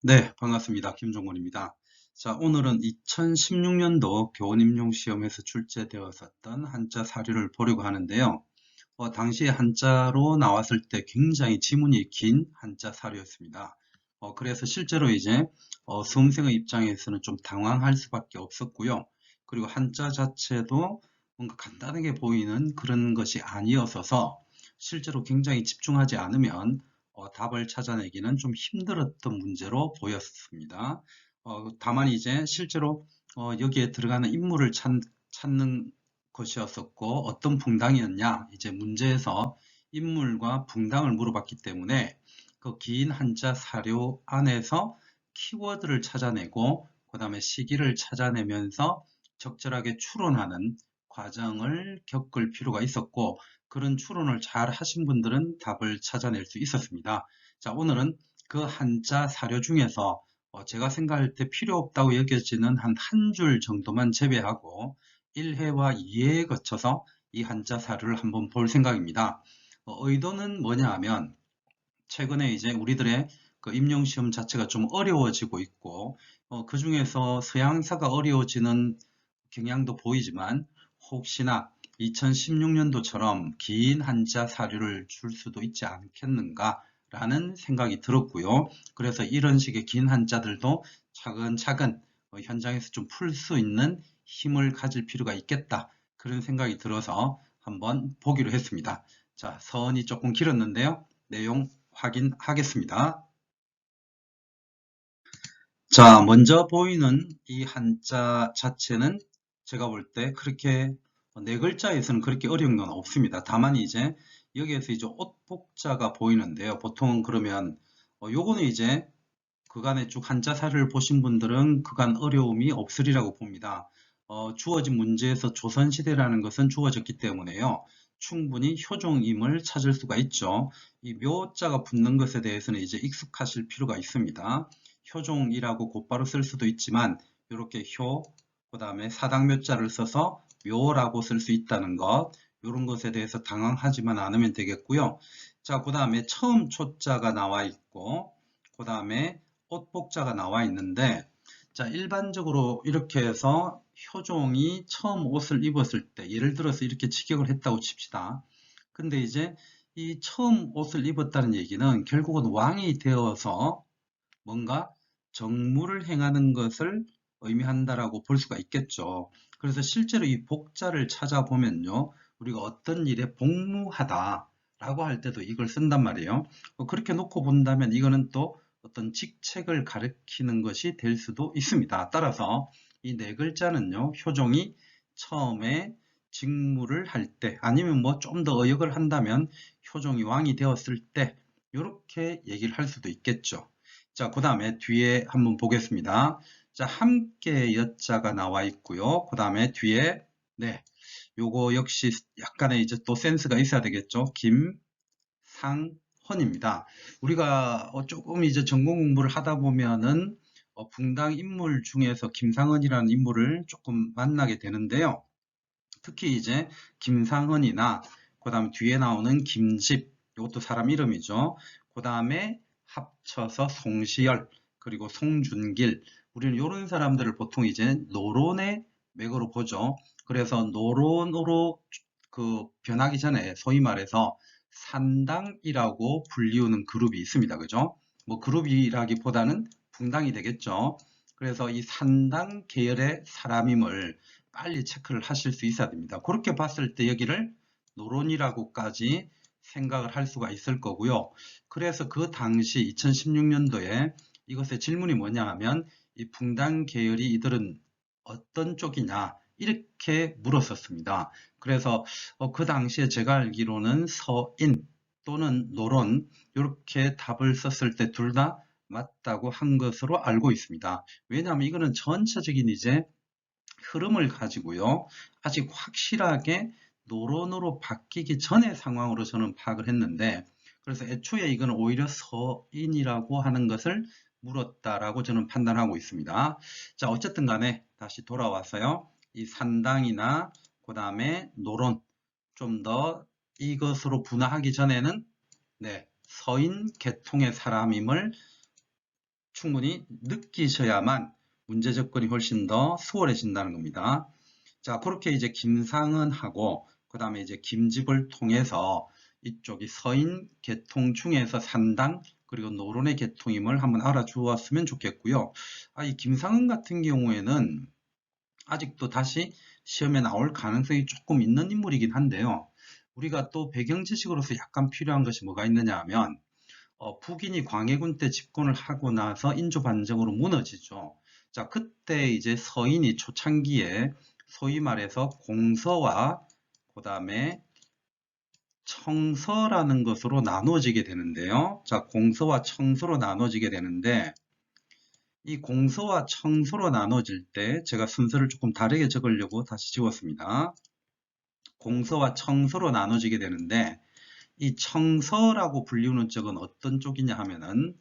네, 반갑습니다. 김종곤입니다. 자, 오늘은 2016년도 교원임용시험에서 출제되었었던 한자 사료를 보려고 하는데요. 당시에 한자로 나왔을 때 굉장히 지문이 긴 한자 사료였습니다. 그래서 실제로 이제 수험생의 입장에서는 좀 당황할 수밖에 없었고요. 그리고 한자 자체도 뭔가 간단하게 보이는 그런 것이 아니었어서 실제로 굉장히 집중하지 않으면 답을 찾아내기는 좀 힘들었던 문제로 보였습니다. 다만 이제 실제로 여기에 들어가는 인물을 찾는 것이었었고 어떤 붕당이었냐 이제 문제에서 인물과 붕당을 물어봤기 때문에 그 긴 한자 사료 안에서 키워드를 찾아내고 그 다음에 시기를 찾아내면서 적절하게 추론하는 과정을 겪을 필요가 있었고 그런 추론을 잘 하신 분들은 답을 찾아낼 수 있었습니다. 자, 오늘은 그 한자 사료 중에서 제가 생각할 때 필요 없다고 여겨지는 한 줄 정도만 제외하고 1회와 2회에 거쳐서 이 한자 사료를 한번 볼 생각입니다. 의도는 뭐냐 하면 최근에 이제 우리들의 그 임용시험 자체가 좀 어려워지고 있고 그 중에서 서양사가 어려워지는 경향도 보이지만 혹시나 2016년도처럼 긴 한자 사료를 줄 수도 있지 않겠는가 라는 생각이 들었고요. 그래서 이런 식의 긴 한자들도 차근차근 현장에서 좀 풀 수 있는 힘을 가질 필요가 있겠다. 그런 생각이 들어서 한번 보기로 했습니다. 자, 선이 조금 길었는데요. 내용 확인하겠습니다. 자, 먼저 보이는 이 한자 자체는 제가 볼 때 그렇게 네 글자에서는 그렇게 어려운 건 없습니다. 다만 이제 여기에서 이제 옷복자가 보이는데요. 보통 그러면 요거는 이제 그간의 쭉 한자 사료를 보신 분들은 그간 어려움이 없으리라고 봅니다. 주어진 문제에서 조선시대라는 것은 주어졌기 때문에요. 충분히 효종임을 찾을 수가 있죠. 이 묘자가 붙는 것에 대해서는 이제 익숙하실 필요가 있습니다. 효종이라고 곧바로 쓸 수도 있지만 이렇게 효, 그 다음에 사당묘자를 써서 묘라고 쓸 수 있다는 것, 이런 것에 대해서 당황하지만 않으면 되겠고요. 자, 그 다음에 처음 초자가 나와 있고, 그 다음에 옷복자가 나와 있는데, 자, 일반적으로 이렇게 해서 효종이 처음 옷을 입었을 때, 예를 들어서 이렇게 직역을 했다고 칩시다. 근데 이제 이 처음 옷을 입었다는 얘기는 결국은 왕이 되어서 뭔가 정무를 행하는 것을 의미한다라고 볼 수가 있겠죠. 그래서 실제로 이 복자를 찾아보면요. 우리가 어떤 일에 복무하다라고 할 때도 이걸 쓴단 말이에요. 그렇게 놓고 본다면 이거는 또 어떤 직책을 가리키는 것이 될 수도 있습니다. 따라서 이 네 글자는요. 효종이 처음에 직무를 할 때 아니면 뭐 좀 더 어역을 한다면 효종이 왕이 되었을 때 이렇게 얘기를 할 수도 있겠죠. 자, 그 다음에 뒤에 한번 보겠습니다. 자, 함께 여자가 나와 있고요. 그 다음에 뒤에, 네, 요거 역시 약간의 이제 또 센스가 있어야 되겠죠. 김상헌입니다. 우리가 조금 이제 전공 공부를 하다 보면은 붕당 인물 중에서 김상헌이라는 인물을 조금 만나게 되는데요. 특히 이제 김상헌이나 그 다음 뒤에 나오는 김집, 이것도 사람 이름이죠. 그 다음에 합쳐서 송시열, 그리고 송준길, 우리는 이런 사람들을 보통 이제 노론의 맥으로 보죠. 그래서 노론으로 그 변하기 전에 소위 말해서 산당이라고 불리우는 그룹이 있습니다. 그죠? 뭐 그룹이라기보다는 붕당이 되겠죠. 그래서 이 산당 계열의 사람임을 빨리 체크를 하실 수 있어야 됩니다. 그렇게 봤을 때 여기를 노론이라고까지 생각을 할 수가 있을 거고요. 그래서 그 당시 2016년도에 이것의 질문이 뭐냐 하면 이 붕당 계열이 이들은 어떤 쪽이냐 이렇게 물었었습니다. 그래서 그 당시에 제가 알기로는 서인 또는 노론 이렇게 답을 썼을 때 둘 다 맞다고 한 것으로 알고 있습니다. 왜냐하면 이거는 전체적인 이제 흐름을 가지고요. 아직 확실하게 노론으로 바뀌기 전의 상황으로 저는 파악을 했는데 그래서 애초에 이건 오히려 서인이라고 하는 것을 물었다라고 저는 판단하고 있습니다. 자, 어쨌든 간에 다시 돌아와서요. 이 산당이나 그 다음에 노론 좀 더 이것으로 분화하기 전에는 네, 서인 계통의 사람임을 충분히 느끼셔야만 문제 접근이 훨씬 더 수월해진다는 겁니다. 자, 그렇게 이제 김상은하고 그 다음에 이제 김집을 통해서 이쪽이 서인 계통 중에서 산당 그리고 노론의 계통임을 한번 알아주었으면 좋겠고요. 이 김상은 같은 경우에는 아직도 다시 시험에 나올 가능성이 조금 있는 인물이긴 한데요. 우리가 또 배경 지식으로서 약간 필요한 것이 뭐가 있느냐 하면 북인이 광해군 때 집권을 하고 나서 인조 반정으로 무너지죠. 자, 그때 이제 서인이 초창기에 소위 말해서 공서와 그 다음에 청서라는 것으로 나눠지게 되는데요. 자, 공서와 청서로 나눠지게 되는데 이 공서와 청서로 나눠질 때 제가 순서를 조금 다르게 적으려고 다시 지웠습니다. 공서와 청서로 나눠지게 되는데 이 청서라고 불리우는 쪽은 어떤 쪽이냐 하면은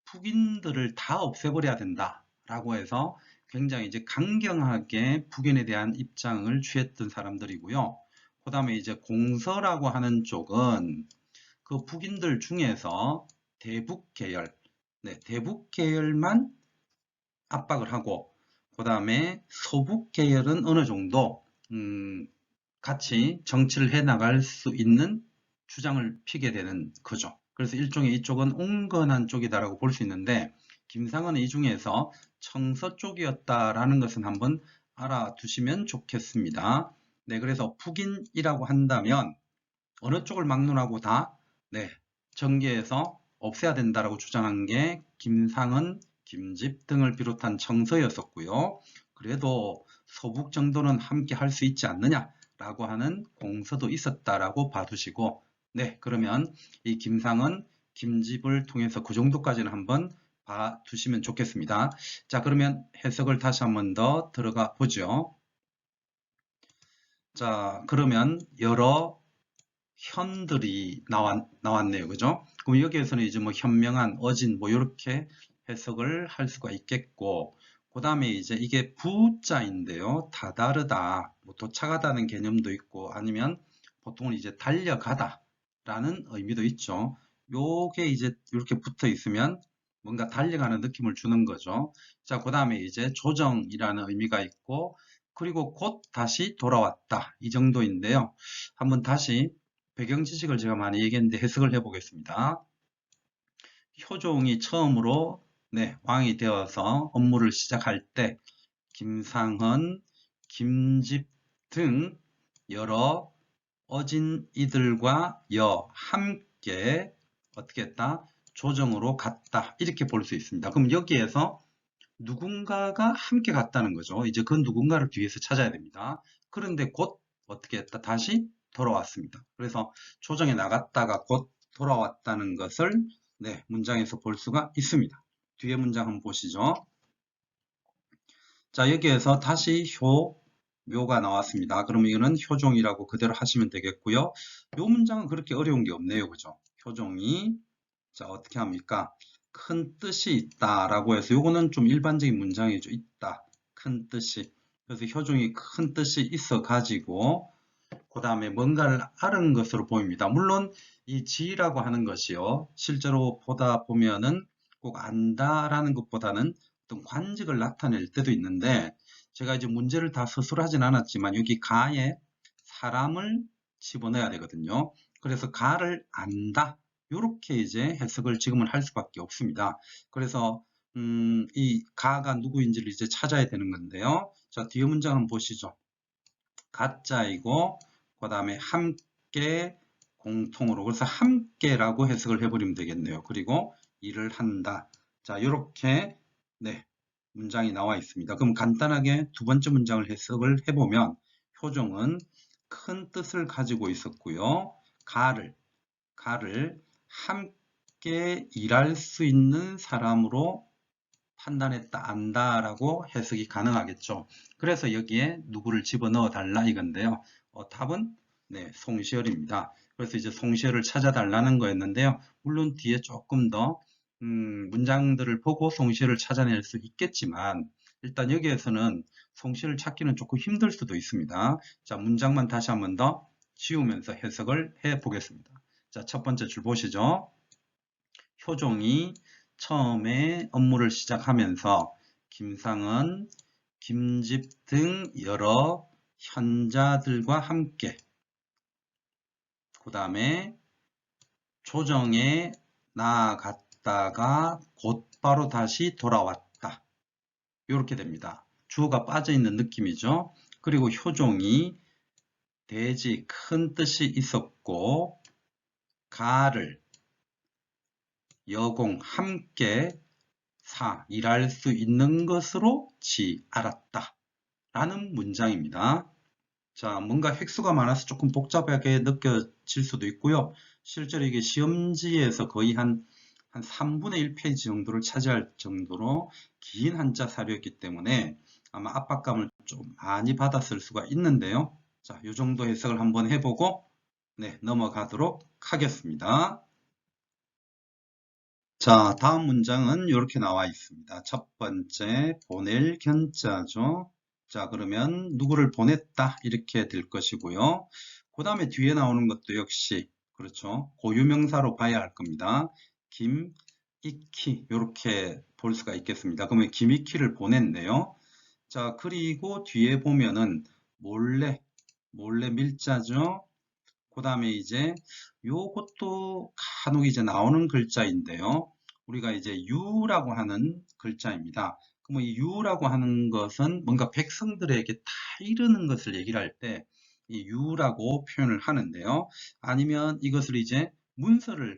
북인들을 다 없애버려야 된다라고 해서 굉장히 이제 강경하게 북인에 대한 입장을 취했던 사람들이고요. 그 다음에 이제 공서라고 하는 쪽은 그 북인들 중에서 대북 계열, 대북 계열만 압박을 하고 그 다음에 소북 계열은 어느 정도 같이 정치를 해 나갈 수 있는 주장을 피게 되는 거죠. 그래서 일종의 이쪽은 온건한 쪽이다라고 볼 수 있는데 김상은은 이 중에서 청서 쪽이었다라는 것은 한번 알아두시면 좋겠습니다. 네, 그래서 북인이라고 한다면 어느 쪽을 막론하고 다 정계에서 없애야 된다라고 주장한 게 김상은, 김집 등을 비롯한 청서였었고요. 그래도 소북 정도는 함께 할 수 있지 않느냐라고 하는 공서도 있었다라고 봐두시고 그러면 이 김상은, 김집을 통해서 그 정도까지는 한번 봐두시면 좋겠습니다. 자, 그러면 해석을 다시 한번 더 들어가 보죠. 자, 그러면 여러 현들이 나왔네요. 그죠? 그럼 여기에서는 이제 뭐 현명한, 어진, 뭐 이렇게 해석을 할 수가 있겠고, 그 다음에 이제 이게 부자인데요. 다다르다, 뭐 도착하다는 개념도 있고, 아니면 보통은 이제 달려가다 라는 의미도 있죠. 요게 이제 이렇게 붙어 있으면 뭔가 달려가는 느낌을 주는 거죠. 자, 그 다음에 이제 조정이라는 의미가 있고, 그리고 곧 다시 돌아왔다. 이 정도인데요. 한번 다시 배경 지식을 제가 많이 얘기했는데 해석을 해보겠습니다. 효종이 처음으로 왕이 되어서 업무를 시작할 때 김상헌, 김집 등 여러 어진이들과 함께 어떻게 했다? 조정으로 갔다. 이렇게 볼 수 있습니다. 그럼 여기에서 누군가가 함께 갔다는 거죠. 이제 그 누군가를 뒤에서 찾아야 됩니다. 그런데 곧 어떻게 했다? 다시 돌아왔습니다. 그래서 조정에 나갔다가 곧 돌아왔다는 것을 문장에서 볼 수가 있습니다. 뒤에 문장 한번 보시죠. 자, 여기에서 다시 묘가 나왔습니다. 그럼 이거는 효종이라고 그대로 하시면 되겠고요. 요 문장은 그렇게 어려운 게 없네요. 그죠? 효종이 자, 어떻게 합니까? 큰 뜻이 있다라고 해서 요거는 좀 일반적인 문장이죠. 있다. 큰 뜻이. 그래서 효종이 큰 뜻이 있어 가지고 그 다음에 뭔가를 아는 것으로 보입니다. 물론 이 지라고 하는 것이요. 실제로 보다 보면은 꼭 안다라는 것보다는 어떤 관직을 나타낼 때도 있는데 제가 이제 문제를 다 스스로 하진 않았지만 여기 가에 사람을 집어넣어야 되거든요. 그래서 가를 안다. 이렇게 이제 해석을 지금은 할 수밖에 없습니다. 그래서 이 가가 누구인지를 이제 찾아야 되는 건데요. 자, 뒤에 문장 한번 보시죠. 가짜이고 그 다음에 함께 공통으로 그래서 함께라고 해석을 해버리면 되겠네요. 그리고 일을 한다. 자, 이렇게 문장이 나와 있습니다. 그럼 간단하게 두 번째 문장을 해석을 해보면 효종은 큰 뜻을 가지고 있었고요. 가를 함께 일할 수 있는 사람으로 판단했다, 안다라고 해석이 가능하겠죠. 그래서 여기에 누구를 집어넣어 달라 이건데요. 답은 송시열입니다. 그래서 이제 송시열을 찾아달라는 거였는데요. 물론 뒤에 조금 더 문장들을 보고 송시열을 찾아낼 수 있겠지만 일단 여기에서는 송시열을 찾기는 조금 힘들 수도 있습니다. 자, 문장만 다시 한번 더 지우면서 해석을 해 보겠습니다. 자, 첫 번째 줄 보시죠. 효종이 처음에 업무를 시작하면서 김상은, 김집 등 여러 현자들과 함께 그 다음에 조정에 나아갔다가 곧바로 다시 돌아왔다. 이렇게 됩니다. 주어가 빠져있는 느낌이죠. 그리고 효종이 대지 큰 뜻이 있었고 가를 여공 함께 일할 수 있는 것으로 알았다 라는 문장입니다. 자, 뭔가 획수가 많아서 조금 복잡하게 느껴질 수도 있고요. 실제로 이게 시험지에서 거의 한 3분의 1 페이지 정도를 차지할 정도로 긴 한자 사료였기 때문에 아마 압박감을 좀 많이 받았을 수가 있는데요. 자, 이 정도 해석을 한번 해보고 넘어가도록 하겠습니다. 자, 다음 문장은 이렇게 나와 있습니다. 첫 번째, 보낼 견자죠. 자, 그러면 누구를 보냈다 이렇게 될 것이고요. 그 다음에 뒤에 나오는 것도 역시 그렇죠. 고유명사로 봐야 할 겁니다. 김익희 이렇게 볼 수가 있겠습니다. 그러면 김익희를 보냈네요. 자, 그리고 뒤에 보면은 몰래 밀자죠. 그 다음에 이제 요것도 간혹 이제 나오는 글자인데요. 우리가 이제 유라고 하는 글자입니다. 그럼 이 유라고 하는 것은 뭔가 백성들에게 다 이르는 것을 얘기를 할 때 이 유라고 표현을 하는데요. 아니면 이것을 이제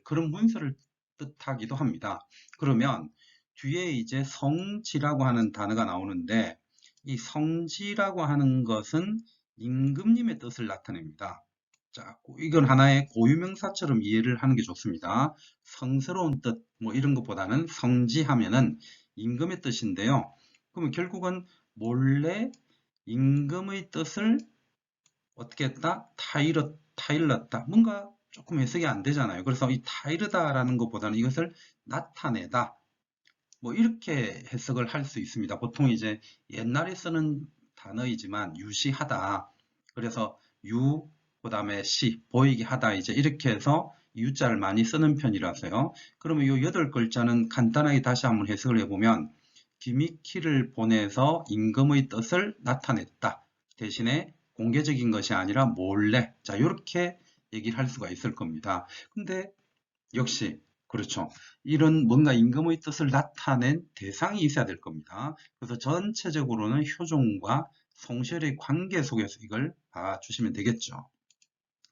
그런 문서를 뜻하기도 합니다. 그러면 뒤에 이제 성지라고 하는 단어가 나오는데 이 성지라고 하는 것은 임금님의 뜻을 나타냅니다. 자, 이건 하나의 고유명사처럼 이해를 하는 게 좋습니다. 성스러운 뜻, 뭐 이런 것보다는 성지하면은 임금의 뜻인데요. 그러면 결국은 몰래 임금의 뜻을 어떻게 했다? 타일렀다. 뭔가 조금 해석이 안 되잖아요. 그래서 이 타이르다라는 것보다는 이것을 나타내다. 뭐 이렇게 해석을 할 수 있습니다. 보통 이제 옛날에 쓰는 단어이지만 유시하다. 그래서 그 다음에 보이게 하다 이제 이렇게 해서 유자를 많이 쓰는 편이라서요. 그러면 이 8글자는 간단하게 다시 한번 해석을 해보면 김익희를 보내서 임금의 뜻을 나타냈다. 대신에 공개적인 것이 아니라 몰래. 자, 이렇게 얘기를 할 수가 있을 겁니다. 근데 역시 그렇죠. 이런 뭔가 임금의 뜻을 나타낸 대상이 있어야 될 겁니다. 그래서 전체적으로는 효종과 성실의 관계 속에서 이걸 봐주시면 되겠죠.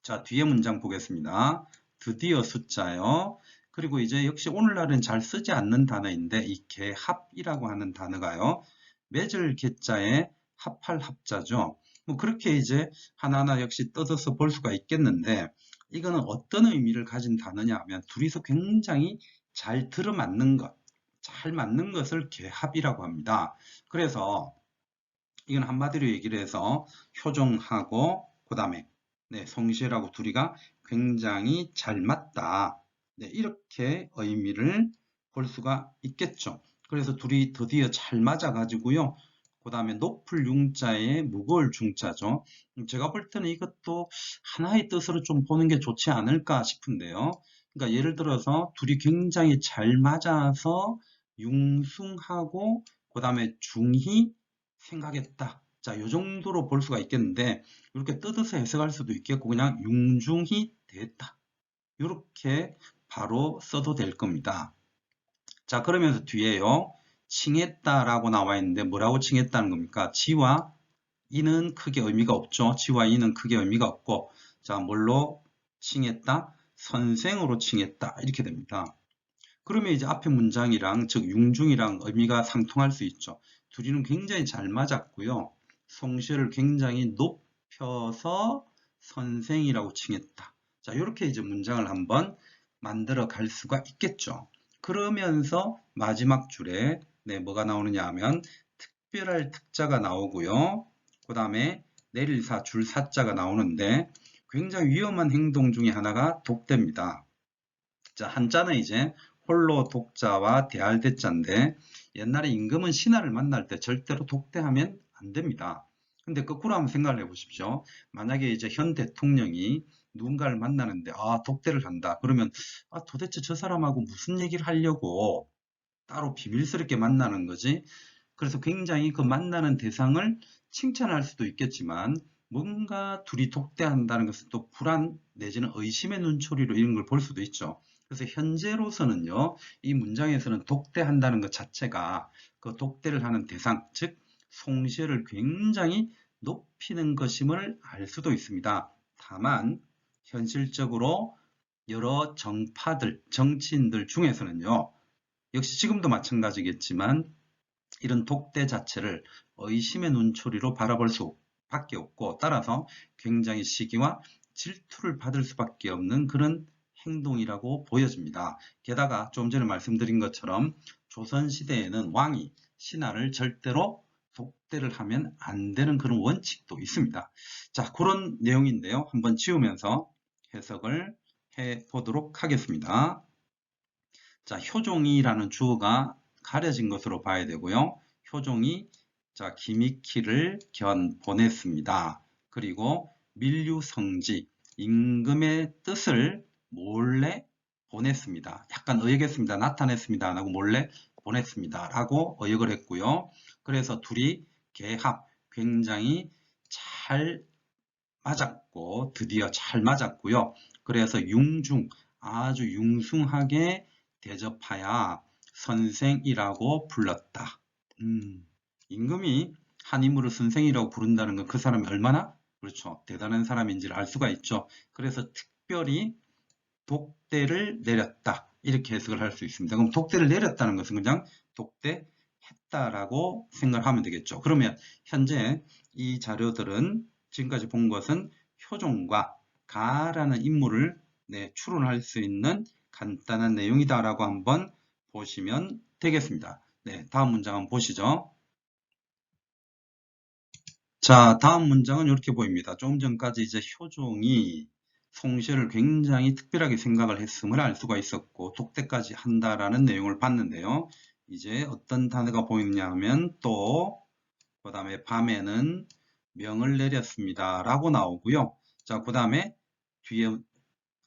자, 뒤에 문장 보겠습니다. 드디어 숫자요. 그리고 이제 역시 오늘날은 잘 쓰지 않는 단어인데 이 개합이라고 하는 단어가요. 맺을 개자에 합할 합자죠. 뭐 그렇게 이제 하나하나 역시 뜯어서 볼 수가 있겠는데 이거는 어떤 의미를 가진 단어냐 하면 둘이서 굉장히 잘 들어맞는 것, 잘 맞는 것을 개합이라고 합니다. 그래서 이건 한마디로 얘기를 해서 효종하고 그 다음에 성실하고 둘이가 굉장히 잘 맞다. 이렇게 의미를 볼 수가 있겠죠. 그래서 둘이 드디어 잘 맞아 가지고요. 그 다음에 높을 융자에 무거울 중자죠. 제가 볼 때는 이것도 하나의 뜻으로 좀 보는 게 좋지 않을까 싶은데요. 그러니까 예를 들어서 둘이 굉장히 잘 맞아서 융숭하고 그 다음에 중히 생각했다. 자, 이 정도로 볼 수가 있겠는데 이렇게 뜯어서 해석할 수도 있겠고 그냥 융중히 됐다. 이렇게 바로 써도 될 겁니다. 자, 그러면서 뒤에요. 칭했다라고 나와 있는데 뭐라고 칭했다는 겁니까? 지와 이는 크게 의미가 없죠. 지와 이는 크게 의미가 없고 자, 뭘로 칭했다? 선생으로 칭했다. 이렇게 됩니다. 그러면 이제 앞에 문장이랑 즉 융중이랑 의미가 상통할 수 있죠. 둘이는 굉장히 잘 맞았고요. 성실을 굉장히 높여서 선생이라고 칭했다. 자, 이렇게 이제 문장을 한번 만들어 갈 수가 있겠죠. 그러면서 마지막 줄에 뭐가 나오느냐 하면 특별할 특자가 나오고요. 그 다음에 내릴사 줄 사자가 나오는데 굉장히 위험한 행동 중에 하나가 독대입니다. 자, 한자는 이제 홀로 독자와 대할 대자인데 옛날에 임금은 신하를 만날 때 절대로 독대하면 안 됩니다. 근데 거꾸로 한번 생각을 해보십시오. 만약에 이제 현 대통령이 누군가를 만나는데 독대를 한다. 그러면 도대체 저 사람하고 무슨 얘기를 하려고 따로 비밀스럽게 만나는 거지. 그래서 굉장히 그 만나는 대상을 칭찬할 수도 있겠지만 뭔가 둘이 독대한다는 것은 또 불안 내지는 의심의 눈초리로 이런 걸 볼 수도 있죠. 그래서 현재로서는요, 이 문장에서는 독대한다는 것 자체가 그 독대를 하는 대상, 즉 송시를 굉장히 높이는 것임을 알 수도 있습니다. 다만 현실적으로 여러 정파들, 정치인들 중에서는요, 역시 지금도 마찬가지겠지만 이런 독대 자체를 의심의 눈초리로 바라볼 수밖에 없고, 따라서 굉장히 시기와 질투를 받을 수밖에 없는 그런 행동이라고 보여집니다. 게다가 좀 전에 말씀드린 것처럼 조선시대에는 왕이 신하를 절대로 독대를 하면 안 되는 그런 원칙도 있습니다. 자, 그런 내용인데요. 한번 지우면서 해석을 해 보도록 하겠습니다. 자, 효종이라는 주어가 가려진 것으로 봐야 되고요. 효종이 자, 김익희를 보냈습니다. 그리고 밀류성지, 임금의 뜻을 몰래 보냈습니다. 약간 의역했습니다. 나타냈습니다. 라고 몰래 보냈습니다. 라고 의역을 했고요. 그래서 둘이 개합, 굉장히 잘 맞았고, 드디어 잘 맞았고요. 그래서 융중, 아주 융숭하게 대접하여 선생이라고 불렀다. 임금이 한 인물을 선생이라고 부른다는 건 그 사람이 얼마나 그렇죠, 대단한 사람인지를 알 수가 있죠. 그래서 특별히 독대를 내렸다, 이렇게 해석을 할 수 있습니다. 그럼 독대를 내렸다는 것은 그냥 독대했다라고 생각을 하면 되겠죠. 그러면 현재 이 자료들은 지금까지 본 것은 효종과 가라는 인물을 추론할 수 있는 간단한 내용이다라고 한번 보시면 되겠습니다. 네, 다음 문장 한번 보시죠. 자, 다음 문장은 이렇게 보입니다. 조금 전까지 이제 효종이 송시를 굉장히 특별하게 생각을 했음을 알 수가 있었고, 독대까지 한다라는 내용을 봤는데요. 이제 어떤 단어가 보이느냐 하면 또, 그 다음에 밤에는 명을 내렸습니다 라고 나오고요. 자, 그 다음에 뒤에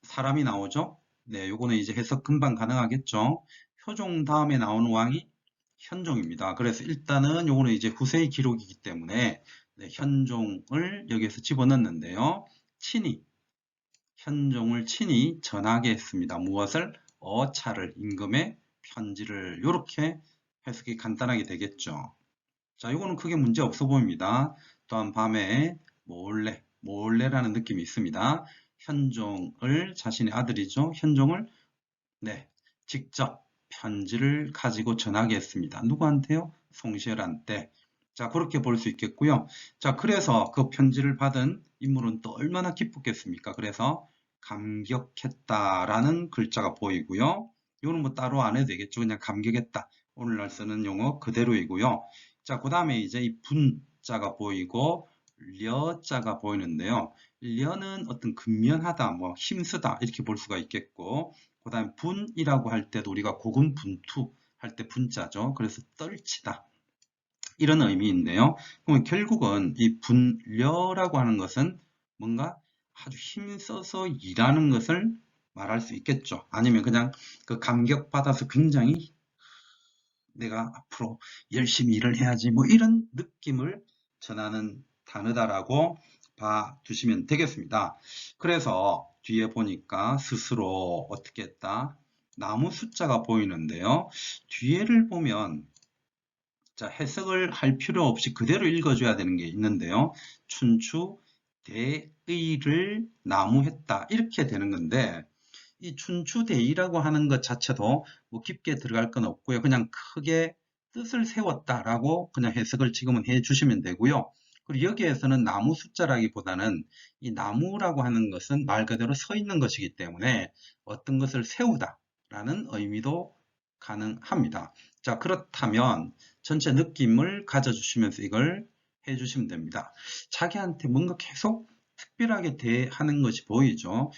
사람이 나오죠. 네, 요거는 이제 해석 금방 가능하겠죠. 효종 다음에 나오는 왕이 현종입니다. 그래서 일단은 요거는 이제 후세의 기록이기 때문에 네, 현종을 여기에서 집어넣는데요. 현종을 친히 전하게 했습니다. 무엇을? 어차를, 임금의 편지를. 이렇게 해석이 간단하게 되겠죠. 자, 이거는 크게 문제 없어 보입니다. 또한 밤에 몰래라는 느낌이 있습니다. 현종을, 자신의 아들이죠. 현종을 네, 직접 편지를 가지고 전하게 했습니다. 누구한테요? 송시열한테. 자, 그렇게 볼 수 있겠고요. 자, 그래서 그 편지를 받은 인물은 또 얼마나 기쁘겠습니까? 그래서 감격했다라는 글자가 보이고요. 이거는 뭐 따로 안 해도 되겠죠. 그냥 감격했다. 오늘날 쓰는 용어 그대로이고요. 자, 그 다음에 이제 이 분자가 보이고 려자가 보이는데요. 려는 어떤 근면하다, 뭐 힘쓰다 이렇게 볼 수가 있겠고, 그 다음에 분이라고 할 때도 우리가 고군분투 할 때 분자죠. 그래서 떨치다, 이런 의미인데요. 그러면 결국은 이 분려라고 하는 것은 뭔가 아주 힘써서 일하는 것을 말할 수 있겠죠. 아니면 그냥 그 감격받아서 굉장히 내가 앞으로 열심히 일을 해야지, 뭐 이런 느낌을 전하는 단어다라고 봐두시면 되겠습니다. 그래서 뒤에 보니까 스스로 어떻게 했다? 나무 숫자가 보이는데요. 뒤에를 보면 자, 해석을 할 필요 없이 그대로 읽어줘야 되는 게 있는데요. 춘추 대의를 나무했다, 이렇게 되는 건데, 이 춘추대의라고 하는 것 자체도 뭐 깊게 들어갈 건 없고요. 그냥 크게 뜻을 세웠다라고 그냥 해석을 지금은 해 주시면 되고요. 그리고 여기에서는 나무 숫자라기보다는 이 나무라고 하는 것은 말 그대로 서 있는 것이기 때문에 어떤 것을 세우다라는 의미도 가능합니다. 자, 그렇다면 전체 느낌을 가져주시면서 이걸 해주시면 됩니다. 자기한테 뭔가 계속 특별하게 대하는 것이 보이죠.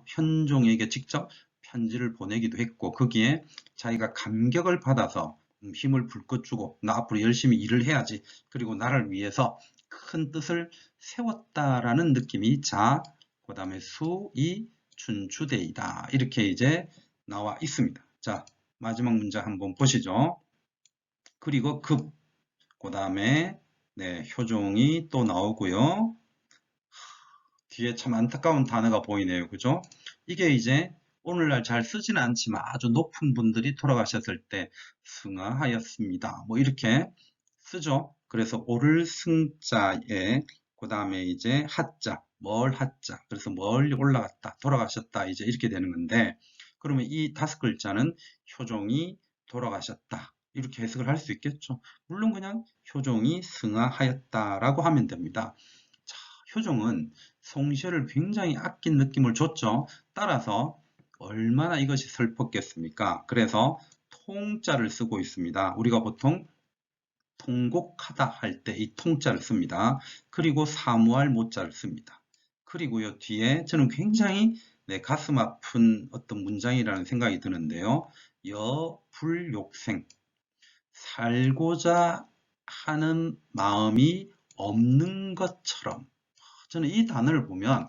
현종에게 직접 편지를 보내기도 했고, 거기에 자기가 감격을 받아서 힘을 불꽃 주고 나 앞으로 열심히 일을 해야지, 그리고 나를 위해서 큰 뜻을 세웠다라는 느낌이 자, 그 다음에 수, 이, 춘추대이다, 이렇게 이제 나와 있습니다. 자, 마지막 문장 한번 보시죠. 그리고 급, 그 다음에 네, 효종이 또 나오고요. 뒤에 참 안타까운 단어가 보이네요. 그죠? 이게 이제 오늘날 잘 쓰지는 않지만 아주 높은 분들이 돌아가셨을 때 승하하였습니다. 뭐 이렇게 쓰죠. 그래서 오를 승자에 그 다음에 이제 하자, 멀 하자. 그래서 멀리 올라갔다, 돌아가셨다 이제 이렇게 되는 건데 그러면 이 5글자는 효종이 돌아가셨다. 이렇게 해석을 할 수 있겠죠. 물론 그냥 효종이 승하하였다라고 하면 됩니다. 자, 효종은 송시를 굉장히 아낀 느낌을 줬죠. 따라서 얼마나 이것이 슬펐겠습니까? 그래서 통자를 쓰고 있습니다. 우리가 보통 통곡하다 할 때 이 통자를 씁니다. 그리고 사무할 모자를 씁니다. 그리고요 뒤에 저는 굉장히 가슴 아픈 어떤 문장이라는 생각이 드는데요. 여불욕생 살고자 하는 마음이 없는 것처럼 저는 이 단어를 보면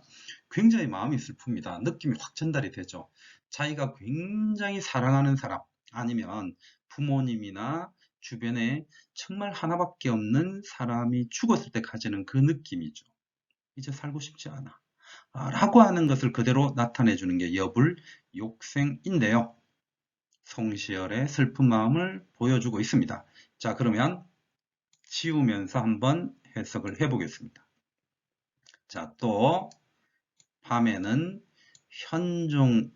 굉장히 마음이 슬픕니다. 느낌이 확 전달이 되죠. 자기가 굉장히 사랑하는 사람 아니면 부모님이나 주변에 정말 하나밖에 없는 사람이 죽었을 때 가지는 그 느낌이죠. 이제 살고 싶지 않아. 라고 하는 것을 그대로 나타내 주는 게 여불 욕생인데요. 송시열의 슬픈 마음을 보여주고 있습니다. 자, 그러면 지우면서 한번 해석을 해보겠습니다. 자, 또 밤에는 현종에게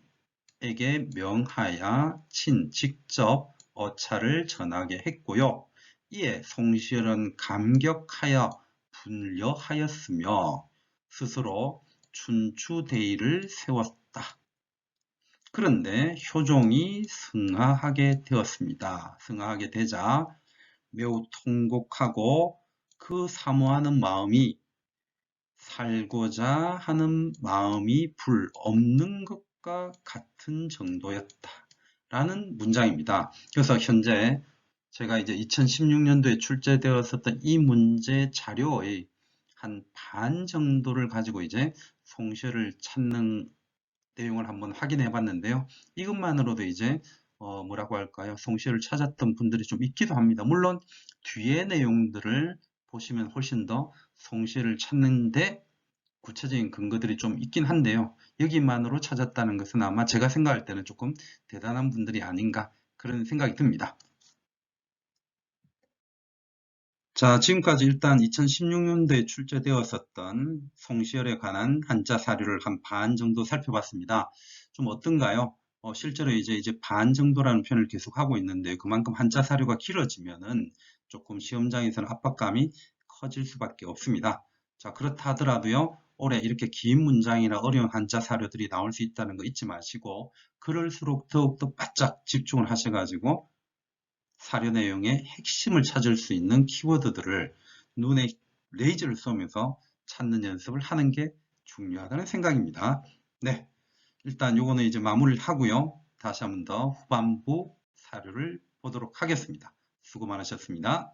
명하여 직접 어차를 전하게 했고요. 이에 송시열은 감격하여 분려하였으며 스스로 춘추대의를 세웠다. 그런데 효종이 승하하게 되었습니다. 승하하게 되자 매우 통곡하고 그 사모하는 마음이 살고자 하는 마음이 없는 것과 같은 정도였다. 라는 문장입니다. 그래서 현재 제가 이제 2016년도에 출제되었었던 이 문제 자료의 한 반 정도를 가지고 이제 송시열을 찾는 내용을 한번 확인해 봤는데요. 이것만으로도 이제 뭐라고 할까요? 송시열을 찾았던 분들이 좀 있기도 합니다. 물론 뒤에 내용들을 보시면 훨씬 더 송시열을 찾는데 구체적인 근거들이 좀 있긴 한데요. 여기만으로 찾았다는 것은 아마 제가 생각할 때는 조금 대단한 분들이 아닌가 그런 생각이 듭니다. 자, 지금까지 일단 2016년도에 출제되었었던 송시열에 관한 한자 사료를 한 반 정도 살펴봤습니다. 좀 어떤가요? 실제로 이제 반 정도라는 표현을 계속 하고 있는데 그만큼 한자 사료가 길어지면은 조금 시험장에서는 압박감이 커질 수밖에 없습니다. 자, 그렇다 하더라도요. 올해 이렇게 긴 문장이나 어려운 한자 사료들이 나올 수 있다는 거 잊지 마시고 그럴수록 더욱더 바짝 집중을 하셔가지고 사료 내용의 핵심을 찾을 수 있는 키워드들을 눈에 레이저를 쏘면서 찾는 연습을 하는 게 중요하다는 생각입니다. 네, 일단 요거는 이제 마무리를 하고요. 다시 한번 더 후반부 사료를 보도록 하겠습니다. 수고 많으셨습니다.